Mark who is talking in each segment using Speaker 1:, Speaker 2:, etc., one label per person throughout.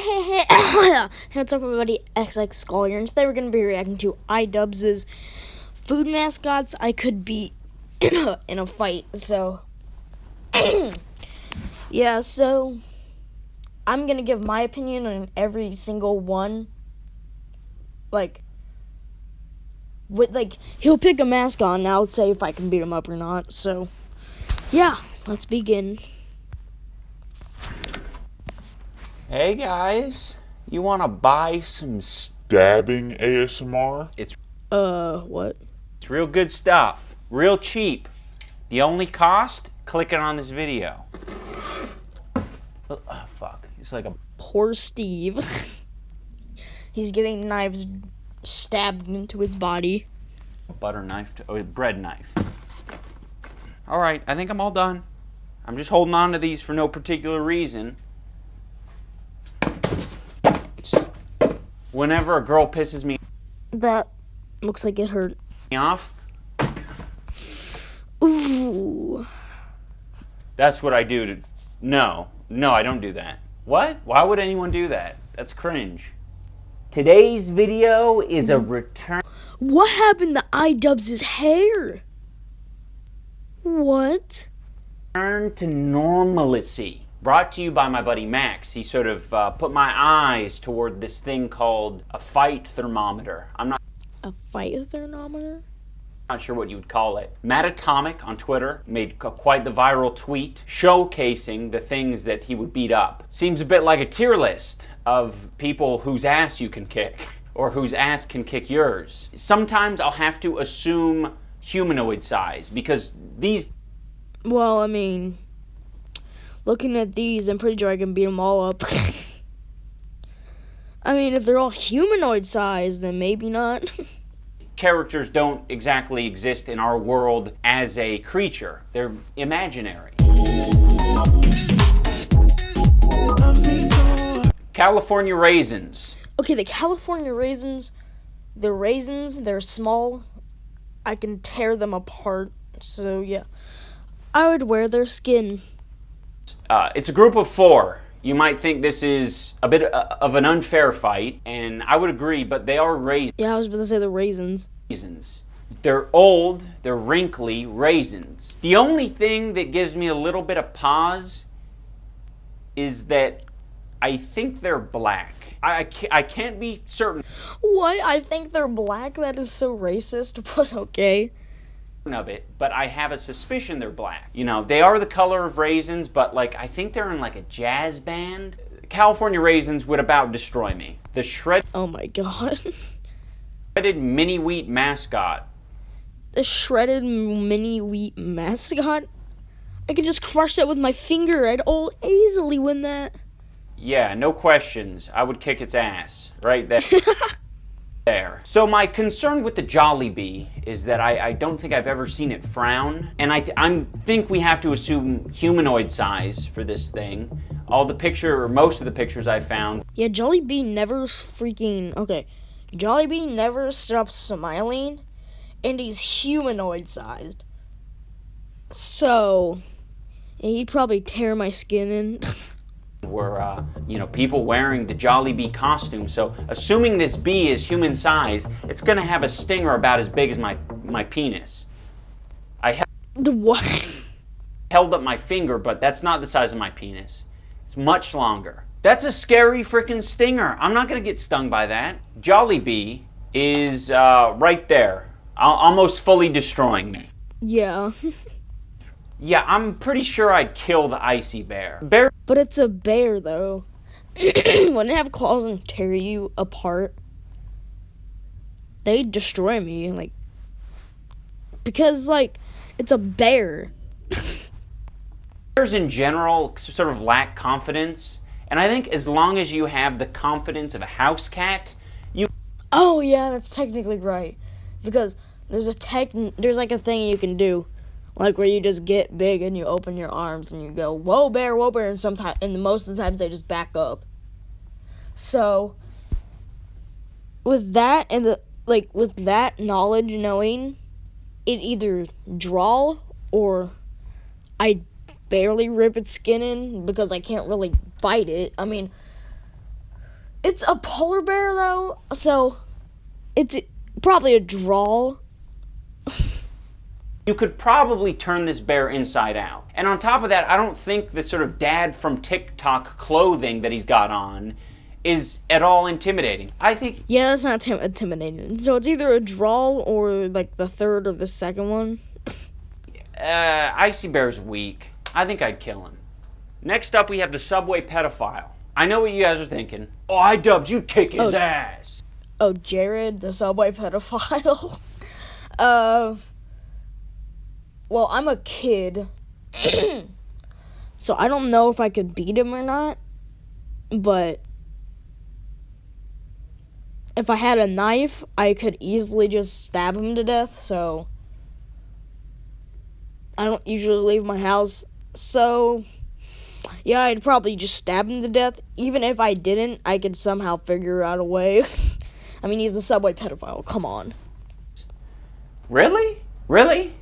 Speaker 1: Hey, what's up, everybody? XX Skull here, and today we're going to be reacting to iDubbbz's food mascots I could beat in a fight. So, yeah, so I'm going to give my opinion on every single one. He'll pick a mascot, and I'll say if I can beat him up or not. So, yeah, let's begin.
Speaker 2: Hey guys, you want to buy some
Speaker 3: Stabbing ASMR?
Speaker 1: What?
Speaker 2: It's real good stuff, real cheap. The only cost, clicking on this video. Oh, fuck, it's like a
Speaker 1: Poor Steve. He's getting knives stabbed into his body.
Speaker 2: butter knife, a bread knife. All right, I think I'm all done. I'm just holding on to these for no particular reason. Whenever a girl pisses me
Speaker 1: That looks like it hurt.
Speaker 2: off,
Speaker 1: Ooh.
Speaker 2: that's what I do to... No, I don't do that. What? Why would anyone do that? That's cringe. Today's video is a return
Speaker 1: What happened to iDubbbz's hair? What?
Speaker 2: to normalcy. Brought to you by my buddy Max. He sort of put my eyes toward this thing called a fight thermometer. I'm not
Speaker 1: A fight thermometer?
Speaker 2: sure what you would call it. Matt Atomic on Twitter made quite the viral tweet showcasing the things that he would beat up. Seems a bit like a tier list of people whose ass you can kick or whose ass can kick yours. Sometimes I'll have to assume humanoid size because these...
Speaker 1: Well, I mean, looking at these, I'm pretty sure I can beat them all up. I mean, if they're all humanoid size, then maybe not.
Speaker 2: characters don't exactly exist in our world as a creature. They're imaginary. California raisins.
Speaker 1: Okay, the California raisins, they're small. I can tear them apart, so yeah. I would wear their skin.
Speaker 2: It's a group of 4. You might think this is a bit of an unfair fight, and I would agree, but they are raisins.
Speaker 1: Yeah, I was about to say the raisins.
Speaker 2: They're old, they're wrinkly raisins. The only thing that gives me a little bit of pause is that I think they're black. I can't be certain
Speaker 1: What? I think they're black? That is so racist, but okay.
Speaker 2: of it, but I have a suspicion they're black. You know, they are the color of raisins, but like I think they're in like a jazz band. California raisins would about destroy me. The
Speaker 1: Oh my god.
Speaker 2: shredded mini wheat mascot.
Speaker 1: The shredded mini wheat mascot? I could just crush that with my finger. I'd easily win that.
Speaker 2: Yeah, no questions. I would kick its ass right there. There. So my concern with the Jollibee is that I don't think I've ever seen it frown, and I think we have to assume humanoid size for this thing. Most of the pictures I found.
Speaker 1: Yeah, Jollibee never Jollibee never stops smiling, and he's humanoid sized. So, yeah, he'd probably tear my skin in.
Speaker 2: Were people wearing the Jollibee costume. So assuming this bee is human size, it's gonna have a stinger about as big as my penis.
Speaker 1: The what?
Speaker 2: Held up my finger, but that's not the size of my penis. It's much longer. That's a scary freaking stinger. I'm not gonna get stung by that. Jollibee is right there, almost fully destroying me.
Speaker 1: Yeah.
Speaker 2: Yeah, I'm pretty sure I'd kill the icy bear.
Speaker 1: But it's a bear, though. Wouldn't it have claws and tear you apart? They'd destroy me, because, it's a bear.
Speaker 2: Bears in general sort of lack confidence, and I think as long as you have the confidence of a house cat,
Speaker 1: Oh, yeah, that's technically right. Because there's a thing you can do. Where you just get big and you open your arms and you go, whoa bear, and most of the times they just back up. So, with that and with that knowledge, knowing, it either draw or I barely rip its skin in because I can't really fight it. I mean, It's a polar bear, though, so it's probably a draw.
Speaker 2: You could probably turn this bear inside out. And on top of that, I don't think the sort of dad from TikTok clothing that he's got on is at all intimidating. I think...
Speaker 1: Yeah, that's not intimidating. So it's either a draw or, like, the third or the second one.
Speaker 2: Icy Bear's weak. I think I'd kill him. Next up, we have the subway pedophile. I know what you guys are thinking. Oh, iDubbbz, you'd kick his ass.
Speaker 1: Oh, Jared, the subway pedophile. Well, I'm a kid, so I don't know if I could beat him or not, but if I had a knife, I could easily just stab him to death, so I don't usually leave my house, so yeah, I'd probably just stab him to death. Even if I didn't, I could somehow figure out a way. I mean, he's the subway pedophile, come on.
Speaker 2: Really? Really?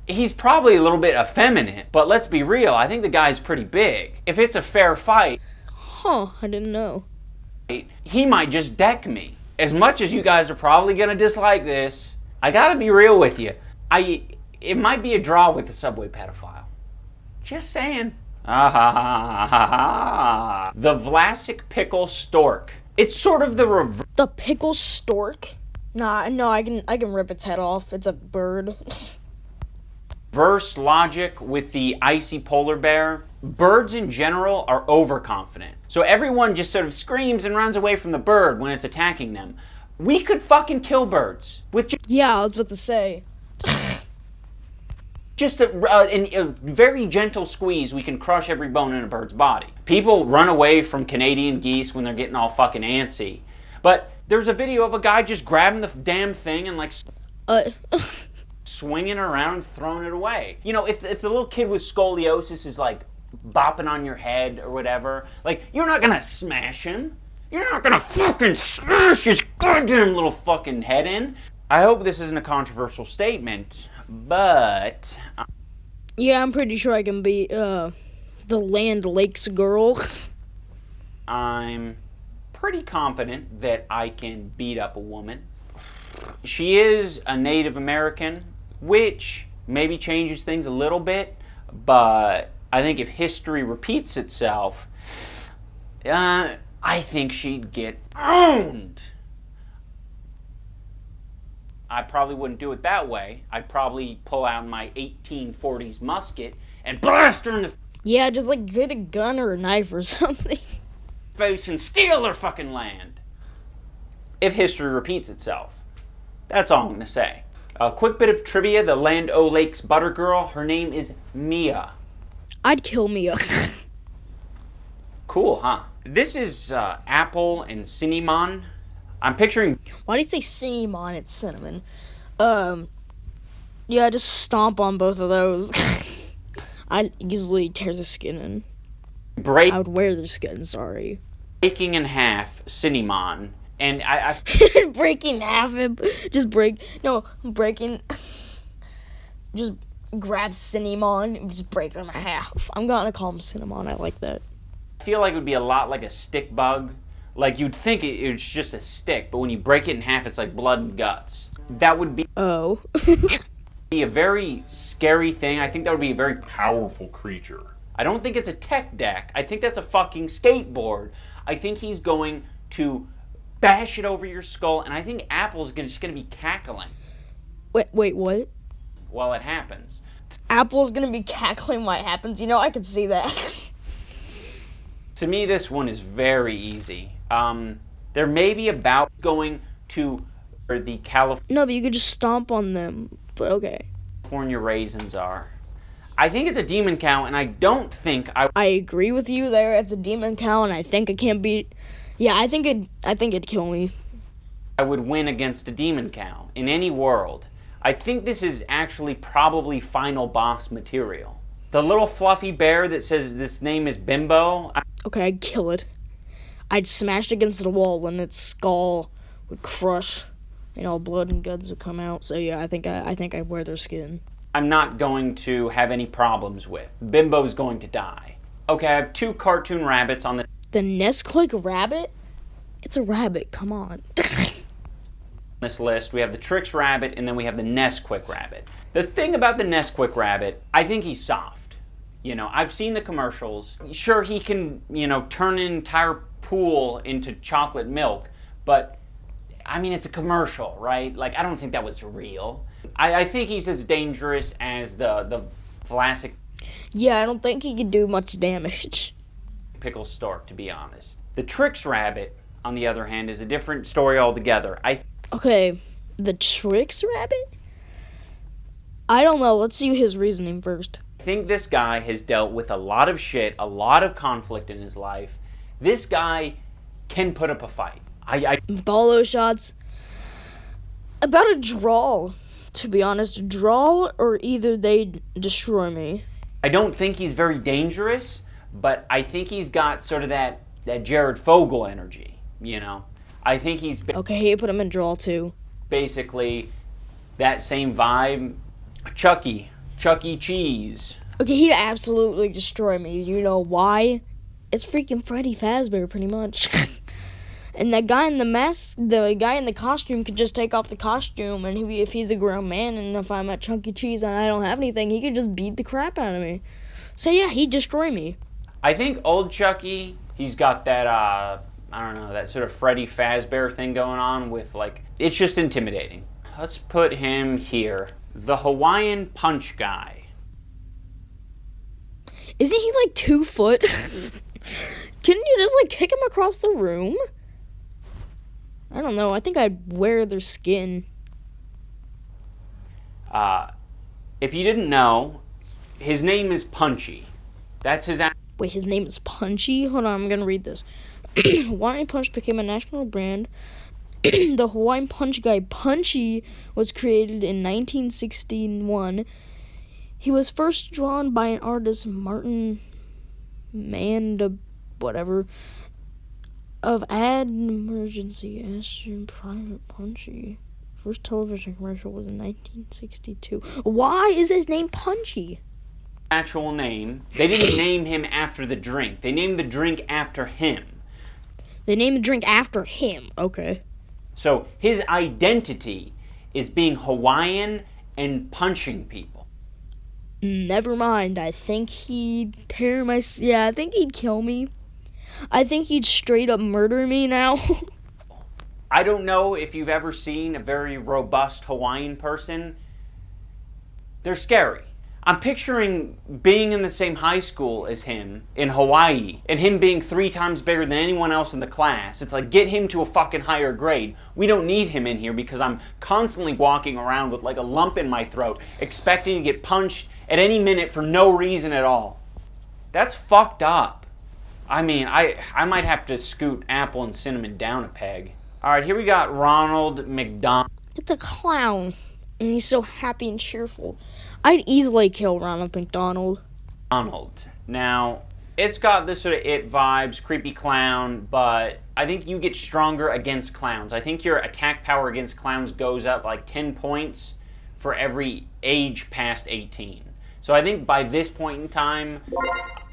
Speaker 2: He's probably a little bit effeminate, but let's be real, I think the guy's pretty big. If it's a fair fight,
Speaker 1: Huh, I didn't know.
Speaker 2: he might just deck me. As much as you guys are probably gonna dislike this, I gotta be real with you. It might be a draw with the subway pedophile. Just saying. The Vlasic pickle stork. It's sort of the reverse.
Speaker 1: The pickle stork? Nah, no, I can rip its head off. It's a bird.
Speaker 2: Reverse logic with the icy polar bear. Birds in general are overconfident. So everyone just sort of screams and runs away from the bird when it's attacking them. We could fucking kill birds with
Speaker 1: Yeah, I was about to say.
Speaker 2: just a very gentle squeeze. We can crush every bone in a bird's body. People run away from Canadian geese when they're getting all fucking antsy. But there's a video of a guy just grabbing the damn thing and like swinging around, throwing it away. You know, if the little kid with scoliosis is like bopping on your head or whatever, like, you're not gonna smash him. You're not gonna fucking smash his goddamn little fucking head in. I hope this isn't a controversial statement, but
Speaker 1: Yeah, I'm pretty sure I can beat the Land Lakes girl.
Speaker 2: I'm pretty confident that I can beat up a woman. She is a Native American, which maybe changes things a little bit, but I think if history repeats itself, I think she'd get owned. I probably wouldn't do it that way. I'd probably pull out my 1840s musket and blast her in the
Speaker 1: Yeah, just like get a gun or a knife or something.
Speaker 2: face and steal her fucking land. If history repeats itself. That's all I'm going to say. A quick bit of trivia, the Land O'Lakes butter girl, her name is Mia.
Speaker 1: I'd kill Mia.
Speaker 2: Cool, huh? This is apple and cinnamon. I'm picturing...
Speaker 1: Why do you say cinnamon? It's cinnamon. Yeah, just stomp on both of those. I'd easily tear the skin in. I would wear their skin, sorry.
Speaker 2: Breaking in half cinnamon. And I
Speaker 1: breaking half him. Breaking. Just grab cinnamon and just break them in half. I'm gonna call him cinnamon. I like that.
Speaker 2: feel like it would be a lot like a stick bug. Like, you'd think it's just a stick, but when you break it in half, it's like blood and guts. That would be a very scary thing. I think that would be a very
Speaker 3: Powerful creature.
Speaker 2: I don't think it's a tech deck. I think that's a fucking skateboard. I think he's going to bash it over your skull, and I think Apple's just going to be cackling.
Speaker 1: Wait, what?
Speaker 2: While it happens.
Speaker 1: Apple's going to be cackling while it happens? You know, I could see that.
Speaker 2: To me, this one is very easy. There may be about going to the
Speaker 1: No, but you could just stomp on them. But okay.
Speaker 2: California raisins are. I think it's a demon cow, and I don't think
Speaker 1: I agree with you there. It's a demon cow, and I think it can't beat. Yeah, I think it'd kill me.
Speaker 2: I would win against a demon cow in any world. I think this is actually probably final boss material. The little fluffy bear that says this name is Bimbo.
Speaker 1: Okay, I'd kill it. I'd smash it against the wall, and its skull would crush, and all blood and guts would come out. So yeah, I think I'd wear their skin.
Speaker 2: I'm not going to have any problems with. Bimbo's going to die. Okay, I have 2 cartoon rabbits on the...
Speaker 1: The Nesquik rabbit? It's a rabbit, come on.
Speaker 2: This list, we have the Trix rabbit, and then we have the Nesquik rabbit. The thing about the Nesquik rabbit, I think he's soft. You know, I've seen the commercials. Sure, he can, turn an entire pool into chocolate milk, but I mean, it's a commercial, right? Like, I don't think that was real. I think he's as dangerous as the classic
Speaker 1: Yeah, I don't think he could do much damage.
Speaker 2: pickle stork, to be honest. The Trix rabbit, on the other hand, is a different story altogether.
Speaker 1: Okay, the Trix rabbit? I don't know. Let's see his reasoning first.
Speaker 2: I think this guy has dealt with a lot of shit, a lot of conflict in his life. This guy can put up a fight.
Speaker 1: With all those shots. About a draw, to be honest. A draw or either they destroy me.
Speaker 2: I don't think he's very dangerous, but I think he's got sort of that Jared Fogle energy, I think he's
Speaker 1: Okay, he put him in draw too.
Speaker 2: basically that same vibe. Chuck E. Cheese.
Speaker 1: Okay, he'd absolutely destroy me. You know why? It's freaking Freddy Fazbear, pretty much. And that guy in the guy in the costume could just take off the costume, and if he's a grown man, and if I'm at Chuck E. Cheese and I don't have anything, he could just beat the crap out of me. So yeah, he'd destroy me.
Speaker 2: I think old Chucky, he's got that, I don't know, that sort of Freddy Fazbear thing going on with, it's just intimidating. Let's put him here. The Hawaiian Punch guy.
Speaker 1: Isn't he 2 foot? Couldn't you just kick him across the room? I don't know. I think I'd wear their skin.
Speaker 2: If you didn't know, his name is Punchy. That's his...
Speaker 1: Wait, his name is Punchy? Hold on, I'm gonna read this. Hawaiian Punch became a national brand. The Hawaiian Punch guy Punchy was created in 1961. He was first drawn by an artist, Martin Manda, whatever, of Ad Emergency Ashton Private Punchy. First television commercial was in 1962. Why is his name Punchy?
Speaker 2: Actual name. They didn't name him after the drink. They named the drink after him.
Speaker 1: They named the drink after him. Okay.
Speaker 2: So his identity is being Hawaiian and punching people.
Speaker 1: Never mind. I think he'd tear my... Yeah, I think he'd kill me. I think he'd straight up murder me now.
Speaker 2: I don't know if you've ever seen a very robust Hawaiian person. They're scary. I'm picturing being in the same high school as him in Hawaii and him being 3 times bigger than anyone else in the class. It's like, get him to a fucking higher grade. We don't need him in here because I'm constantly walking around with a lump in my throat, expecting to get punched at any minute for no reason at all. That's fucked up. I mean, I might have to scoot Apple and Cinnamon down a peg. Alright, here we got Ronald McDonald.
Speaker 1: It's a clown. And he's so happy and cheerful. I'd easily kill Ronald McDonald.
Speaker 2: Now, it's got this sort of it vibes, creepy clown, but I think you get stronger against clowns. I think your attack power against clowns goes up 10 points for every age past 18. So I think by this point in time,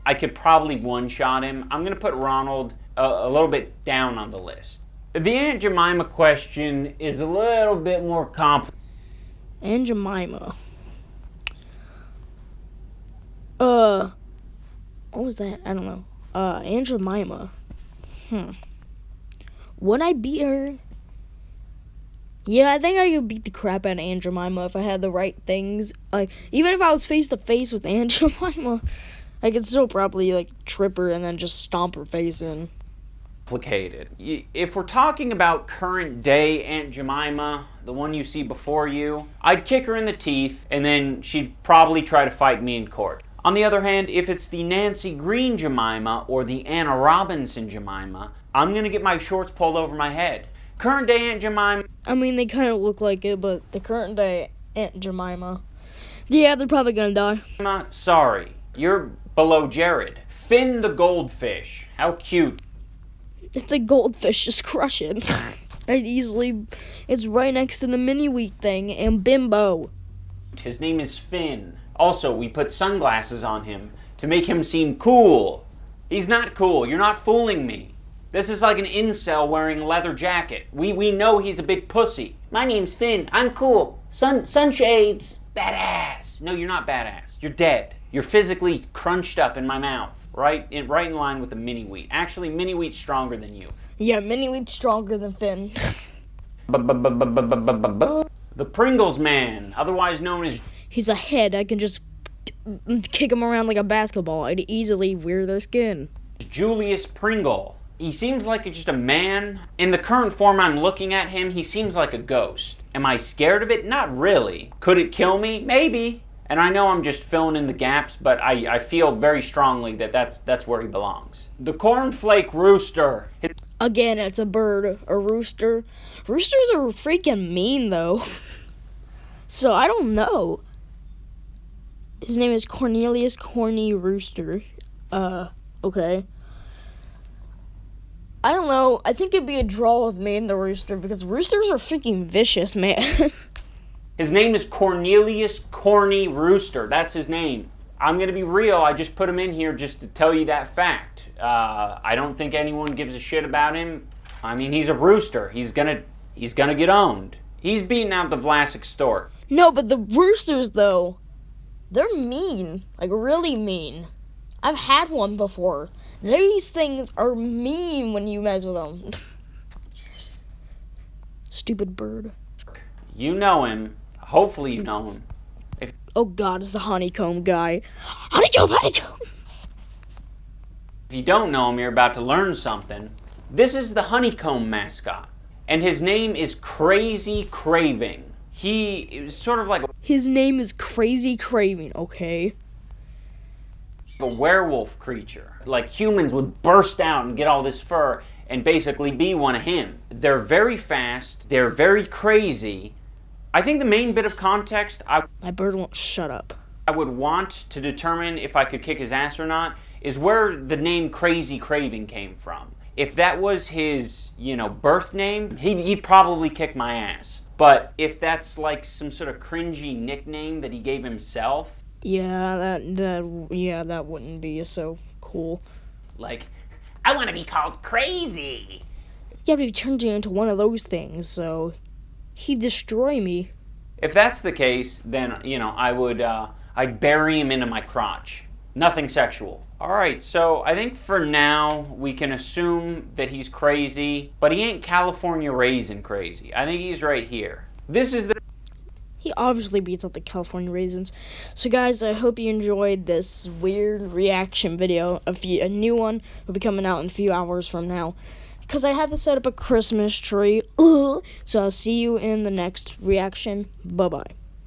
Speaker 2: I could probably one-shot him. I'm going to put Ronald a little bit down on the list. The Aunt Jemima question is a little bit more complicated.
Speaker 1: Aunt Jemima. What was that? I don't know. Aunt Jemima. Would I beat her? Yeah, I think I could beat the crap out of Aunt Jemima if I had the right things. Even if I was face to face with Aunt Jemima, I could still probably trip her and then just stomp her face in.
Speaker 2: If we're talking about current day Aunt Jemima, the one you see before you, I'd kick her in the teeth and then she'd probably try to fight me in court. On the other hand, if it's the Nancy Green Jemima or the Anna Robinson Jemima, I'm gonna get my shorts pulled over my head. Current day Aunt Jemima...
Speaker 1: I mean, they kind of look like it, but the current day Aunt Jemima... Yeah, they're probably gonna die.
Speaker 2: Sorry, you're below Jared. Finn the goldfish. How cute.
Speaker 1: It's a goldfish, just crush it. It's right next to the mini wheat thing and Bimbo.
Speaker 2: His name is Finn. Also, we put sunglasses on him to make him seem cool. He's not cool. You're not fooling me. This is like an incel wearing a leather jacket. We know he's a big pussy. My name's Finn. I'm cool. Sunshades. Badass. No, you're not badass. You're dead. You're physically crunched up in my mouth. Right in line with the mini wheat. Actually, mini wheat's stronger than you.
Speaker 1: Yeah, mini wheat's stronger than Finn.
Speaker 2: The Pringles Man, otherwise known as...
Speaker 1: He's a head. I can just kick him around like a basketball. I'd easily wear their skin.
Speaker 2: Julius Pringle. He seems like just a man. In the current form I'm looking at him, he seems like a ghost. Am I scared of it? Not really. Could it kill me? Maybe. And I know I'm just filling in the gaps, but I feel very strongly that that's where he belongs. The Cornflake Rooster.
Speaker 1: Again, it's a bird, a rooster. Roosters are freaking mean, though. So, I don't know. His name is Cornelius Corny Rooster. Okay. I don't know. I think it'd be a draw with me and the rooster, because roosters are freaking vicious, man.
Speaker 2: His name is Cornelius Corny Rooster. That's his name. I'm going to be real. I just put him in here just to tell you that fact. I don't think anyone gives a shit about him. I mean, he's a rooster. He's gonna get owned. He's beating out the Vlasic stork.
Speaker 1: No, but the roosters, though, they're mean. Like, really mean. I've had one before. These things are mean when you mess with them. Stupid bird.
Speaker 2: You know him. Hopefully you know him.
Speaker 1: Oh God, it's the honeycomb guy. Honeycomb!
Speaker 2: If you don't know him, you're about to learn something. This is the honeycomb mascot. And his name is Crazy Craving. He is sort of like
Speaker 1: His name is Crazy Craving, okay?
Speaker 2: a werewolf creature. Like humans would burst out and get all this fur and basically be one of him. They're very fast. They're very crazy. I think the main bit of context
Speaker 1: My bird won't shut up.
Speaker 2: I would want to determine if I could kick his ass or not is where the name Crazy Craving came from. If that was his, birth name, he'd probably kick my ass. But if that's like some sort of cringy nickname that he gave himself,
Speaker 1: Yeah, that wouldn't be so cool.
Speaker 2: like, I want to be called Crazy.
Speaker 1: Yeah, but he turned you into one of those things, so he'd destroy me.
Speaker 2: If that's the case, then, I'd bury him into my crotch. Nothing sexual. Alright, so I think for now we can assume that he's crazy, but he ain't California raisin crazy. I think he's right here.
Speaker 1: He obviously beats out the California raisins. So guys, I hope you enjoyed this weird reaction video. A new one will be coming out in a few hours from now, because I have to set up a Christmas tree. So I'll see you in the next reaction. Bye-bye.